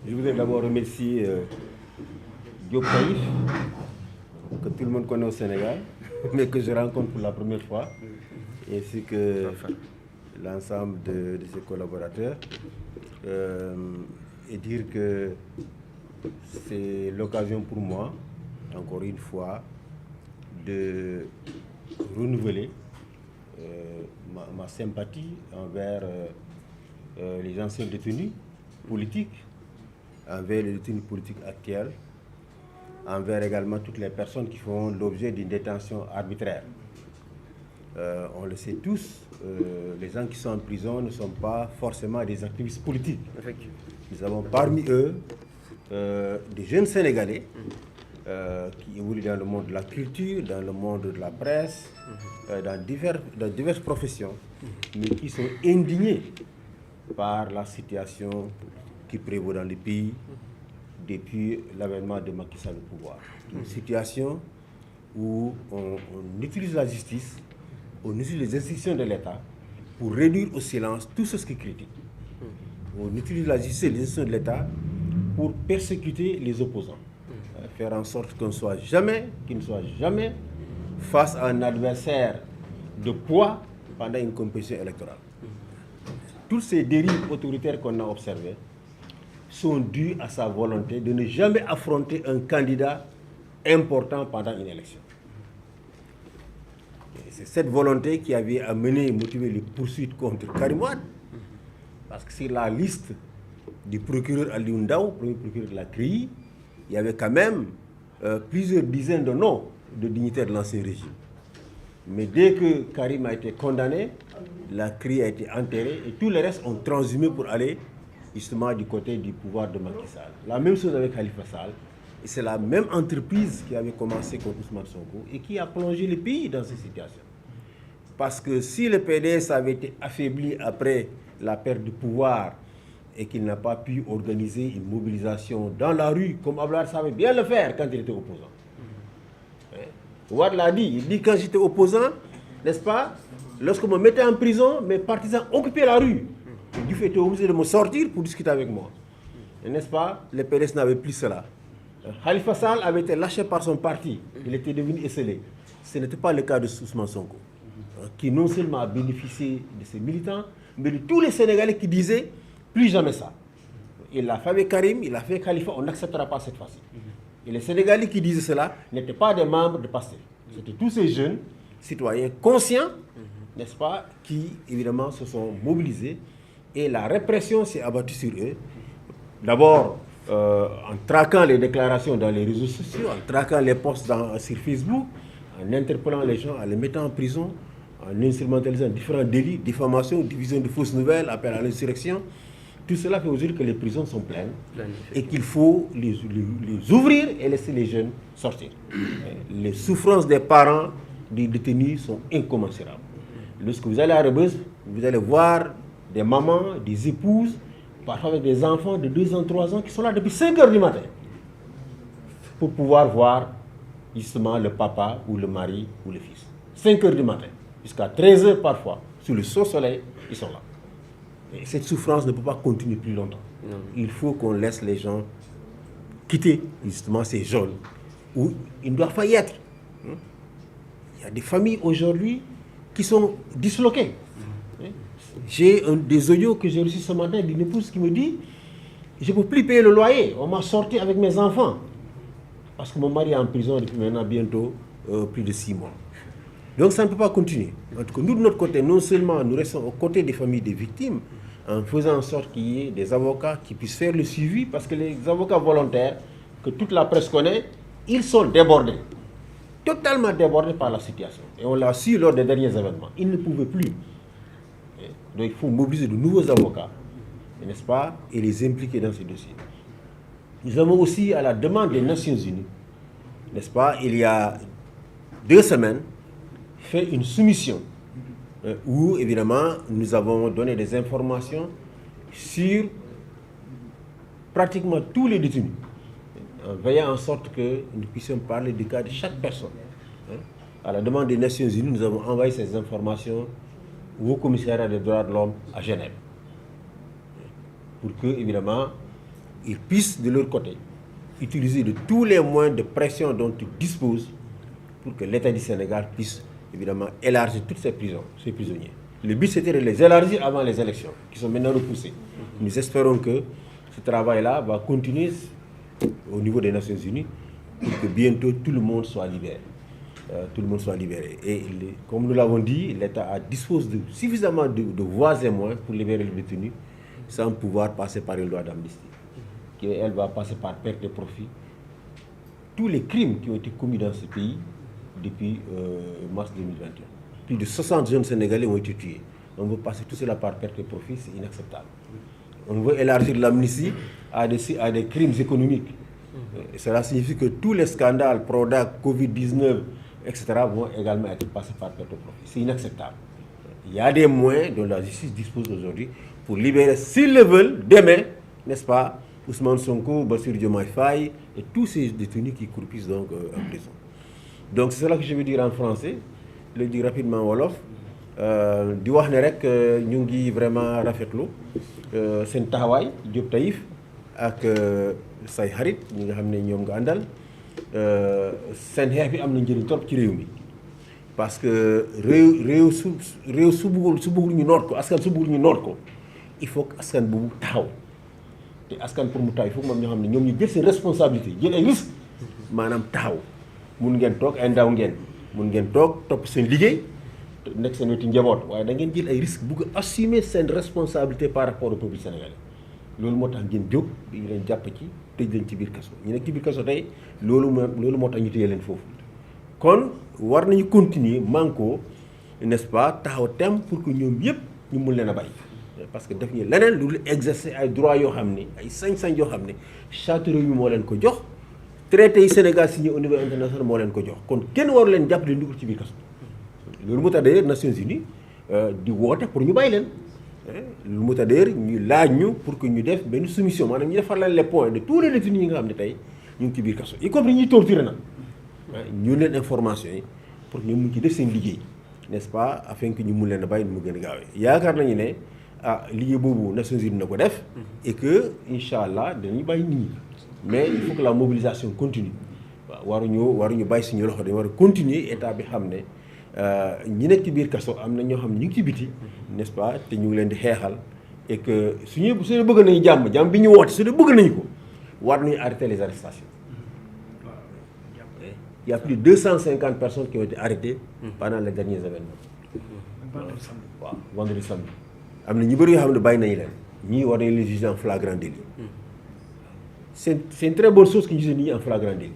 Je voudrais d'abord remercier Diop Taïf, que tout le monde connaît au Sénégal, mais que je rencontre pour la première fois, ainsi que l'ensemble de ses collaborateurs, et dire que c'est l'occasion pour moi, encore une fois, de renouveler ma sympathie envers les anciens détenus politiques, envers les détenus politiques actuels, envers également toutes les personnes qui font l'objet d'une détention arbitraire. On le sait tous, les gens qui sont en prison ne sont pas forcément des activistes politiques. Nous avons parmi eux des jeunes Sénégalais qui évoluent dans le monde de la culture, dans le monde de la presse, dans diverses professions, mais qui sont indignés par la situation qui prévaut dans le pays depuis l'avènement de Macky Sall au pouvoir. Une situation où on utilise la justice, on utilise les institutions de l'État pour réduire au silence tous ceux qui critiquent. On utilise la justice et les institutions de l'État pour persécuter les opposants. Faire en sorte qu'ils ne soient jamais face à un adversaire de poids pendant une compétition électorale. Toutes ces dérives autoritaires qu'on a observées sont dues à sa volonté de ne jamais affronter un candidat important pendant une élection. Et c'est cette volonté qui avait amené et motivé les poursuites contre Karim Wade, parce que sur la liste du procureur Aliou Ndao, premier procureur de la CREI, il y avait quand même plusieurs dizaines de noms de dignitaires de l'ancien régime. Mais dès que Karim a été condamné, la CREI a été enterrée et tous les restes ont transhumé pour aller justement du côté du pouvoir de Macky Sall. La même chose avec Khalifa Sall. Et c'est la même entreprise qui avait commencé contre Ousmane Sonko et qui a plongé le pays dans cette situation. Parce que si le PDS avait été affaibli après la perte de pouvoir et qu'il n'a pas pu organiser une mobilisation dans la rue, comme Abdoulaye savait bien le faire quand il était opposant. Ouad l'a dit, il dit quand j'étais opposant, n'est-ce pas, lorsque me mettait en prison, mes partisans occupaient la rue. Du fait était obligé de me sortir pour discuter avec moi. N'est-ce pas, le PDS n'avait plus cela. Khalifa Sall avait été lâché par son parti, il était devenu esselé. Ce n'était pas le cas de Ousmane Sonko, qui non seulement a bénéficié de ses militants, mais de tous les Sénégalais qui disaient plus jamais ça. Il l'a fait avec Karim, il l'a fait avec Khalifa, on n'acceptera pas cette fois-ci. Et les Sénégalais qui disaient cela n'étaient pas des membres de PASTEF. C'était tous ces jeunes citoyens conscients, n'est-ce pas, qui évidemment se sont mobilisés et la répression s'est abattue sur eux. D'abord en traquant les déclarations dans les réseaux sociaux, en traquant les posts sur Facebook, en interpellant les gens, en les mettant en prison, en instrumentalisant différents délits, diffamation, diffusion de fausses nouvelles, appel à l'insurrection. Tout cela fait aujourd'hui que les prisons sont pleines et qu'il faut les ouvrir et laisser les jeunes sortir. Les souffrances des parents des détenus sont incommensurables. Lorsque vous allez à Rebeuss, vous allez voir des mamans, des épouses, parfois avec des enfants de 2 ans, 3 ans qui sont là depuis 5 heures du matin pour pouvoir voir justement le papa ou le mari ou le fils. 5 heures du matin, jusqu'à 13 heures parfois, sous le saut soleil, ils sont là. Et cette souffrance ne peut pas continuer plus longtemps. Non. Il faut qu'on laisse les gens quitter justement ces zones où il ne doit pas y être. Il y a des familles aujourd'hui qui sont disloquées. J'ai des audios que j'ai reçus ce matin d'une épouse qui me dit « Je ne peux plus payer le loyer, on m'a sorti avec mes enfants. Parce que mon mari est en prison depuis maintenant bientôt plus de 6 mois. » Donc ça ne peut pas continuer. En tout cas, nous de notre côté, non seulement nous restons aux côtés des familles des victimes, en faisant en sorte qu'il y ait des avocats qui puissent faire le suivi, parce que les avocats volontaires, que toute la presse connaît, ils sont débordés. Totalement débordés par la situation. Et on l'a su lors des derniers événements. Ils ne pouvaient plus. Donc il faut mobiliser de nouveaux avocats, n'est-ce pas, et les impliquer dans ces dossiers. Nous avons aussi, à la demande des Nations Unies, n'est-ce pas, il y a 2 semaines, fait une soumission où, évidemment, nous avons donné des informations sur pratiquement tous les détenus, en veillant en sorte que nous puissions parler du cas de chaque personne. À la demande des Nations Unies, nous avons envoyé ces informations au Haut Commissariat des droits de l'homme à Genève, pour que, évidemment, ils puissent de leur côté utiliser de tous les moyens de pression dont ils disposent pour que l'État du Sénégal puisse évidemment élargir toutes ces prisons, ces prisonniers. Le but c'était de les élargir avant les élections, qui sont maintenant repoussées. Nous espérons que ce travail-là va continuer au niveau des Nations Unies pour que bientôt tout le monde soit libéré. Et comme nous l'avons dit, l'État dispose de suffisamment de voies et moyens pour libérer les détenus sans pouvoir passer par une loi d'amnistie. Elle va passer par perte de profit. Tous les crimes qui ont été commis dans ce pays depuis mars 2021. Plus de 60 jeunes Sénégalais ont été tués. On veut passer tout cela par perte de profit, c'est inacceptable. On veut élargir l'amnistie à des crimes économiques. Cela signifie que tous les scandales, Prodac, Covid-19, etc. vont également être passés par perte de profit. C'est inacceptable. Il y a des moyens dont la justice dispose aujourd'hui pour libérer, s'ils le veulent, demain, n'est-ce pas, Ousmane Sonko, Bassirou Diomaye Faye et tous ces détenus qui croupissent donc en prison. Donc c'est cela que je veux dire en français, le dire rapidement en wolof. Di wax ne rek ñu ngi vraiment rafetlu seen taxawaay Diop Taïf ak say xarit ñi nga xam ne ñoom nga àndal seen xeex bi am na njëriñ trop ci réew mi parce que réew su bëggul ñu noot ko askan su bëggul ñu noot ko il faut que askan boobu taxaw te askan pour mu taxaw il faut que moom ñoo xam ne ñoom ñu jël seen responsabilité jël ay risques maanaam taxaw mun ngeen toog ay ndaw ngeen mun ngeen toog topp seen liggéey nekk seen wetu njaboot waaye da ngeen jël ay risques bugg a assumer seen responsabilité par rapport au peuple sénégalais loolu moo tax ngeen jóg di leen jàpp ci tëj leen ci biir kaso ñu nekk ci biir kaso tey loolu moo tax ñu téye leen foofu kon war nañu continuer manko n'est-ce pas taxaw tem pour que ñoom yëpp ñu mun leen a bàyyi parce que def ñu leneen lu dul exercer ay droits yoo xam ne ay sañ-sañ yoo xam ne charte réew mi moo leen ko jox traité yi Sénégal signé au niveau international moo leen ko jox kon kenn waru leen jàpp leen dugal ci biir kaso loolu moo tax d'ailleurs Nations Unies di woote pour ñu bàyyi leen loolu moo tax d'ailleurs ñu laaj ñu pour que ñu def benn soumission maanaam ñu defar leen les points de tous les détenus yi nga xam ne tey ñu ngi ci biir kaso y compris ñuy torturer nag ñu leen information yi pour que ñu mun ci def seen liggéey n'est-ce pas afin que ñu mun leen a bàyyi mu gën a gaawee yaakaar nañu ne liggéey boobu Nations Unies na ko def et que incha allah danañu bàyyi nit ñi mais il faut que la mobilisation continue waaw waruñu bàyyi suñu loxo dañu war a continuer état bi xam ne ñi nekk ci biir kaso am na ñoo xam ne ñu ngi ci biti n'est-ce pas te ñu ngi leen di xeexal et que su dee bëgg nañu jàmm bi ñu woote su dee bëgg nañu ko war nañu arrêter les arrestations. Il y a plus de 250 personnes qui ont été arrêtées pendant les derniers événements. waaw vendredi samedi am na ñu bëri yoo xam ne bàyyi nañu leen ñii war nañu leen juger en flagrant délit. c'est une très bonne chose que ñu gisee nit ñi en flagrant délit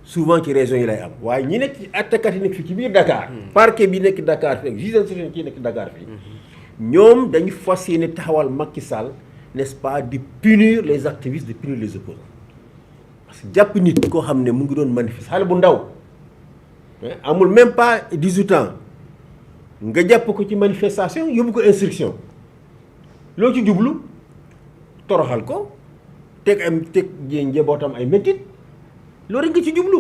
souvent ci régions yi lay am waaye ñi nekk ci attakat yi nekk fii ci biir Dakar. parquet bi nekk Dakar fii ak juge d'instruction yi nekk Dakar fii. ñoom dañu fas yéene taxawal Macky Sall n'est-ce pas di punir les activistes de punir les opposants parce que jàpp nit koo xam ne mu ngi doon manifester xale bu ndaw amul même pas 18 ans nga jàpp ko ci manifestation yóbbu ko instruction loo ci jublu toroxal ko. teg njabootam ay métit loolu nga ci jublu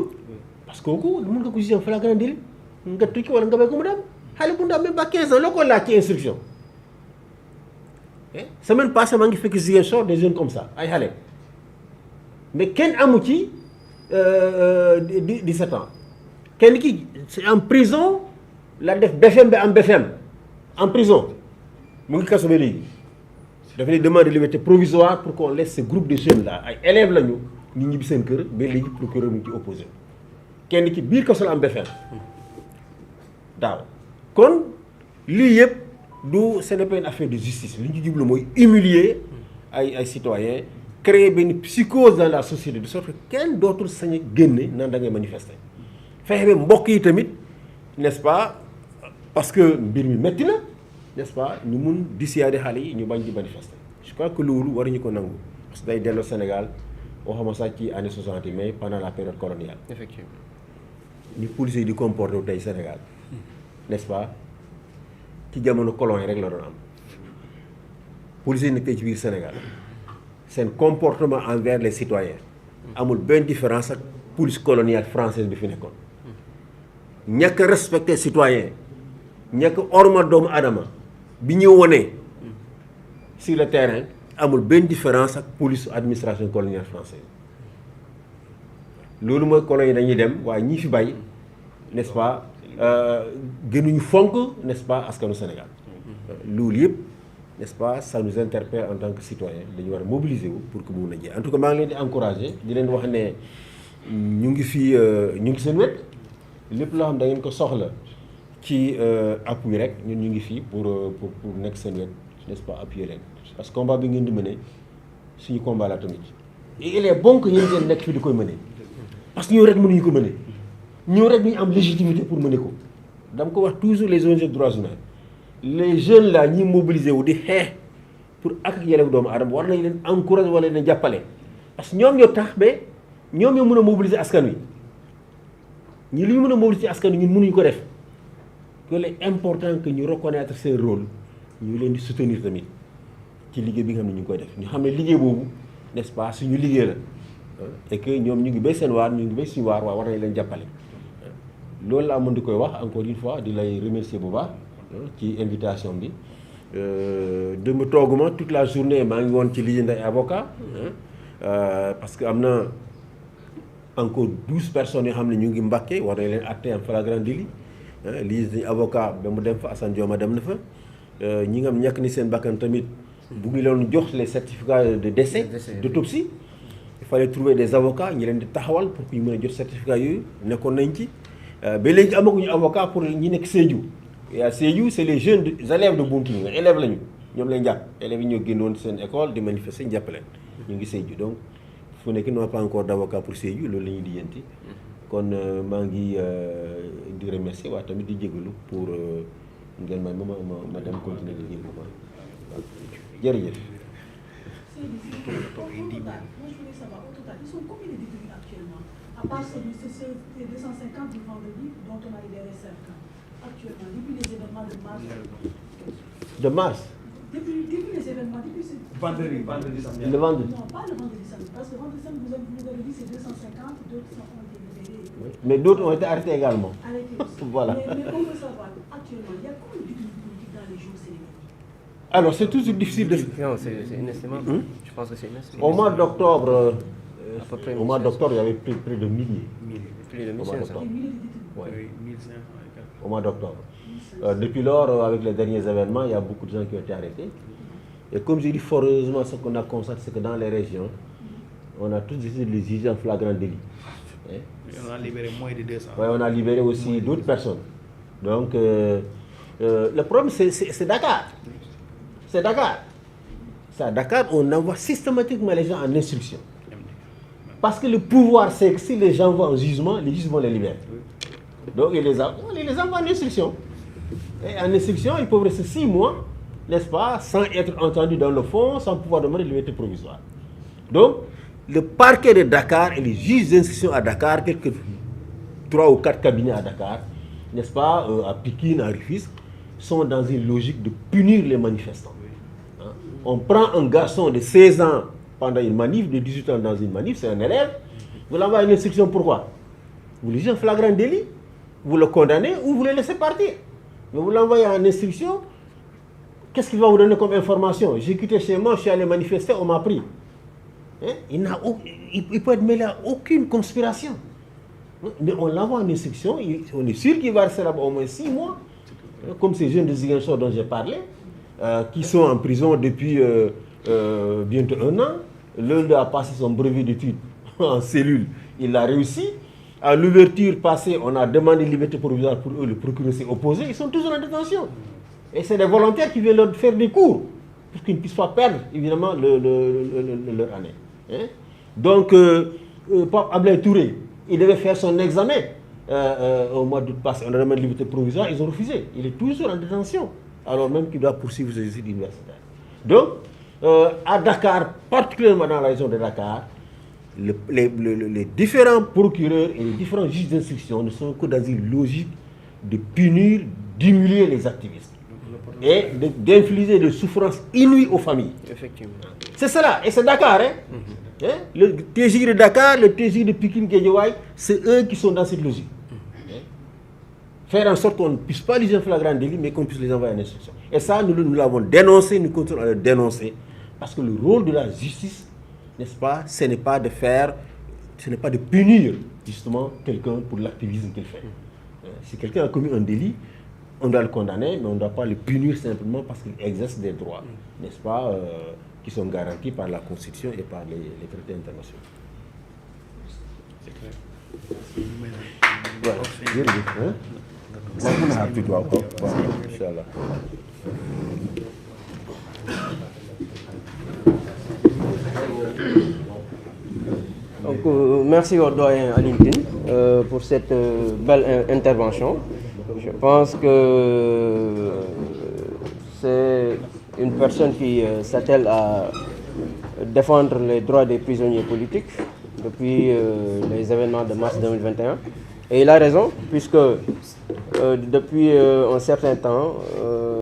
parce que kooku mën nga ko juger en flagrant délit nga tukki wala nga bay ko mu dem xale bu ndaw même pas 15 ans loo ko laaj ci instruction semaine passée maa ngi fekk Ziguinchor des jeunes comme ça ay xale mais kenn amu ci 17 ans kenn ki c'est en prison la def BFM bi am BFM en prison mu ngi kaso ba léegi dafa lay demande de liberté provisoire pour qu'on laisse ce groupe de jeunes là ay élèves lañu ñu ñibbi seen kër ba léegi procureur mu ngi ci opposé kenn ki biir kaso la am BFM daaw kon lii yëpp du ce n'est pas une affaire de justice li ñu ci jublu mooy humilier ay citoyens créer benn psychose dans la société de sorte que kenn dootul sañ a génne naan da ngay manifester fexe ba mbokk yi tamit n'est-ce pas parce que mbir mi métti na n'est-ce pas ñu mun dissuader xale yi ñu bañ di manifester je crois que loolu waruñu ko nangu parce que day delloo Sénégal waxuma sax ci année 60 mais pendant la période coloniale. effectivement ni policiers yi di comporté wu tey Sénégal n'est-ce pas ci jamono colon yi rek la doon am policiers yi nekk tey ci biir Sénégal seen comportement envers les citoyens amul benn différence ak police coloniale française bi fi nekkoon ñàkk respecter citoyen ñàkk orma doomu adama bi ñu wone sur le terrain amul benn différence ak police administration coloniale française loolu mooy colonie dañuy dem waaye ñi fi bàyyi n'est-ce pas gënuñu fonk n'est-ce pas askanu Sénégal loolu yëpp n'est-ce pas ça nous interpelle en tant que citoyen dañu war a mobiliser wu pour que mu mun a jeex en tout cas maa ngi leen di encourager di leen wax ne ñu ngi fii ñu ngi seen wet lépp loo xam da ngeen ko soxla ci appui rek ñun ñu ngi fii pour nekk seen wet n'est-ce pas appuyer leen parce que combat bi ngeen di mener suñu combat la tamit et il est bon que yéen ngeen nekk fii di koy mener parce que ñëw rek mënuñu ko mener ñëw rek ñu am légitimité pour mener ko dama ko wax toujours les ONG droits humains les jeunes là ñi mobiliser wu di xeex pour ak yelleef doomu aadama war nañ leen encourager wala leen jàppale parce que ñoom ñoo tax ba ñoom ñoo mën a mobiliser askan wi ñi li ñu mën a mobiliser askan wi ñun mënuñu ko def il est important que ñu reconnaître seen rôle ñu leen di soutenir tamit ci liggéey bi nga xam ne ñu ngi koy def ñu xam ne liggéey boobu n'est-ce pas suñu liggéey la et que ñoom ñu ngi béy seen waar ñu ngi béy suñu waar waaye war nañ leen jàppale loolu laa mën di koy wax encore une fois di lay remercier bu baax ci invitation bi dama tooguma toute la journée maa ngi woon ci lijjanti ay avocat parce que am na encore 12 personnes yoo xam ne ñu ngi Mbàkke war nañ leen àtte en flagrant délit lijjanti avocat ba mu dem fa Assane Dioma dem na fa ñi nga xam ñàkk ni seen bakkan tamit bu ngi leen jox les certificats de décès d'autopsie il fallait trouver des avocats ñi leen di taxawal pour que ñu mën a jot certificat yooyu nekkoon nañ ci ba léegi amaguñu avocat pour ñi nekk Sédhiou et à Sédhiou c'est les jeunes élèves de Bounkiling nga élèves lañu ñoom lañ jàpp élèves yi ñoo génnoon seen école di manifester ñu jàppaleen ñu ngi Sédhiou donc fu nekk n'ont pas encore d'avocat pour Sédhiou loolu la ñuy lijjanti kon maa ngi di remercier waaye tamit di jégalu pour ngeen may ma dem continuer liggéey bu baax jërëjëf. À part ces 250 du vendredi dont on a libéré certains actuellement, depuis les événements de mars. De mars? Depuis les événements, depuis ce... Vendredi samedi. Le vendredi? Non, pas le vendredi samedi, parce que le vendredi samedi, vous avez dit c'est 250, d'autres ont été libérés. Oui. Mais d'autres ont été arrêtés également. Arrêtés aussi. Voilà. Mais on veut savoir, actuellement, il y a combien de détenus politiques dans les jours sénégalais? Alors, c'est toujours difficile de... Non, c'est une estimation. Je pense que c'est une estimation. Au mois d'octobre... À peu près au mois d'octobre, il y avait près de milliers. Plus de Au mois 1500. d'octobre. Oui, Ouais. 1500. Au mois d'octobre. Depuis lors, avec les derniers événements, il y a beaucoup de gens qui ont été arrêtés. Et comme je dis fort heureusement, ce qu'on a constaté, c'est que dans les régions, on a tous décidé de les juger en flagrant délit. Et on a libéré moins de 200. Ouais, on a libéré aussi d'autres personnes. Donc, le problème, c'est Dakar. C'est Dakar. C'est à Dakar, on envoie systématiquement les gens en instruction. Parce que le pouvoir, c'est que si les gens vont en jugement, les juges vont les libérer. Donc, ils les envoient en instruction. Et en instruction, ils peuvent rester 6 mois, n'est-ce pas, sans être entendus dans le fond, sans pouvoir demander de liberté provisoire. Donc, le parquet de Dakar et les juges d'instruction à Dakar, quelques 3 ou 4 cabinets à Dakar, n'est-ce pas, à Pikine, à Rufisque, sont dans une logique de punir les manifestants. Hein? On prend un garçon de 16 ans pendant une manif, de 18 ans dans une manif, c'est un élève, vous l'envoyez une instruction, pourquoi? Vous le jugez en flagrant délit, vous le condamnez ou vous le laissez partir. Mais vous l'envoyez en instruction, qu'est-ce qu'il va vous donner comme information? J'ai quitté chez moi, je suis allé manifester, on m'a pris. Hein? Il peut être mêlé à aucune conspiration. Mais on l'envoie en instruction, on est sûr qu'il va rester là-bas au moins 6 mois, comme ces jeunes de Ziguinchor dont j'ai parlé, qui sont en prison depuis bientôt 1 an. L'un a passé son brevet d'études en cellule, il l'a réussi. À l'ouverture passée, on a demandé liberté provisoire pour eux, le procureur s'est opposé, ils sont toujours en détention. Et c'est des volontaires qui viennent leur faire des cours, pour qu'ils ne puissent pas perdre, évidemment, leur année. Hein? Donc, Pape Ablaye Touré, il devait faire son examen au mois d'août passé, on a demandé liberté provisoire, ils ont refusé. Il est toujours en détention, alors même qu'il doit poursuivre ses études universitaires. Donc, à Dakar, particulièrement dans la région de Dakar, les différents procureurs et les différents juges d'instruction ne sont que dans une logique de punir, d'humilier les activistes et d'infliger des souffrances inouïes aux familles. Effectivement. C'est cela, et c'est Dakar. Hein? Hein? Le TJ de Dakar, le TJ de Pikine Guédiawaye, c'est eux qui sont dans cette logique. Faire en sorte qu'on ne puisse pas les en flagrant délit, mais qu'on puisse les envoyer en instruction. Et ça, nous l'avons dénoncé, nous continuons à le dénoncer Parce que le rôle de la justice, n'est-ce pas, ce n'est pas de punir justement quelqu'un pour l'activisme qu'il fait. Si quelqu'un a commis un délit, on doit le condamner, mais on ne doit pas le punir simplement parce qu'il exerce des droits, n'est-ce pas, qui sont garantis par la Constitution et par les traités internationaux. C'est clair. Voilà. Inch'Allah. Donc, merci au doyen Alioune Tine pour cette belle intervention. Je pense que c'est une personne qui s'attelle à défendre les droits des prisonniers politiques depuis les événements de mars 2021. Et il a raison, puisque depuis un certain temps,